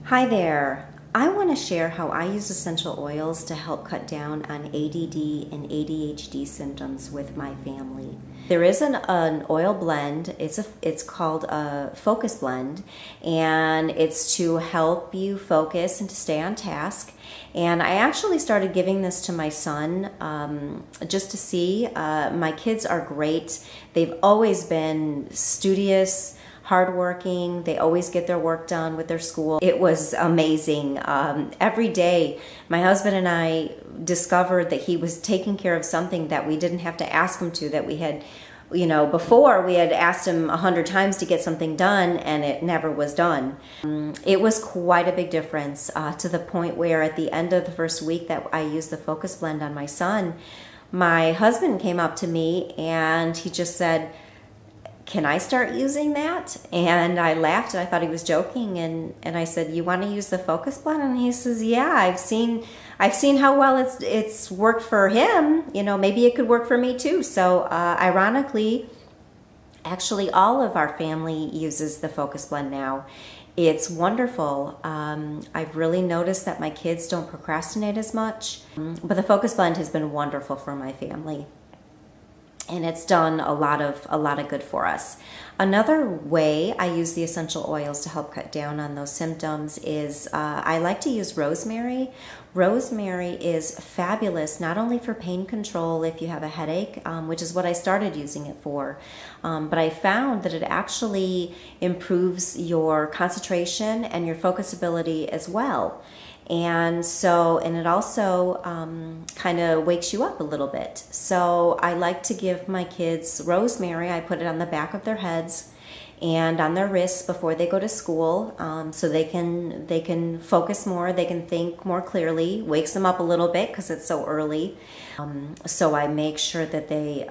Hi there. I want to share how I use essential oils to help cut down on ADD and ADHD symptoms with my family. There is an oil blend. It's called a focus blend, and it's to help you focus and to stay on task. And I actually started giving this to my son just to see. My kids are great. They've always been studious, hardworking. They always get their work done with their school. It was amazing. Every day, my husband and I discovered that he was taking care of something that we didn't have to ask him to, that we had, before we had asked him 100 times to get something done and it never was done. It was quite a big difference to the point where at the end of the first week that I used the focus blend on my son, my husband came up to me and he just said, "Can I start using that?" And I laughed and I thought he was joking, and I said, "You want to use the focus blend?" And he says, "Yeah, I've seen how well it's worked for him. Maybe it could work for me too." So ironically, actually all of our family uses the focus blend now. It's wonderful. I've really noticed that my kids don't procrastinate as much, but the focus blend has been wonderful for my family. And it's done a lot of good for us. Another way I use the essential oils to help cut down on those symptoms is I like to use rosemary. Rosemary is fabulous, not only for pain control if you have a headache, which is what I started using it for, but I found that it actually improves your concentration and your focus ability as well. And it also kind of wakes you up a little bit. So I like to give my kids rosemary. I put it on the back of their heads and on their wrists before they go to school, so they can focus more, they can think more clearly. Wakes them up a little bit because it's so early. So I make sure that they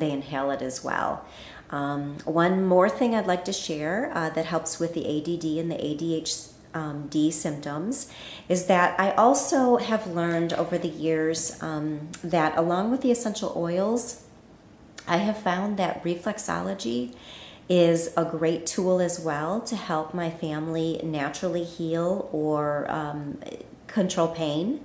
inhale it as well. One more thing I'd like to share that helps with the ADD and the ADHD symptoms is that I also have learned over the years that along with the essential oils, I have found that reflexology is a great tool as well to help my family naturally heal or control pain.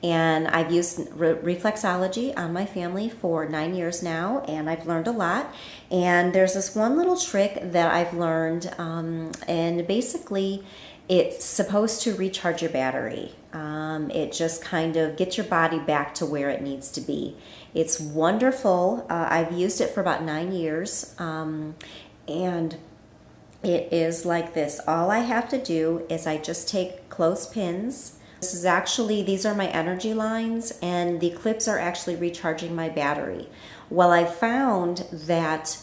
And I've used reflexology on my family for 9 years now, and I've learned a lot. And there's this one little trick that I've learned, and basically it's supposed to recharge your battery. It just kind of gets your body back to where it needs to be. It's wonderful. I've used it for about 9 years, and it is like this. All I have to do is I just take clothespins. These are my energy lines, and the clips are actually recharging my battery. Well, I found that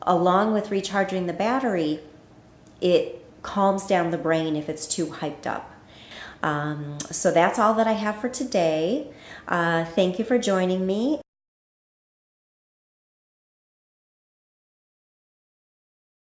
along with recharging the battery, it calms down the brain if it's too hyped up. So that's all that I have for today. Thank you for joining me.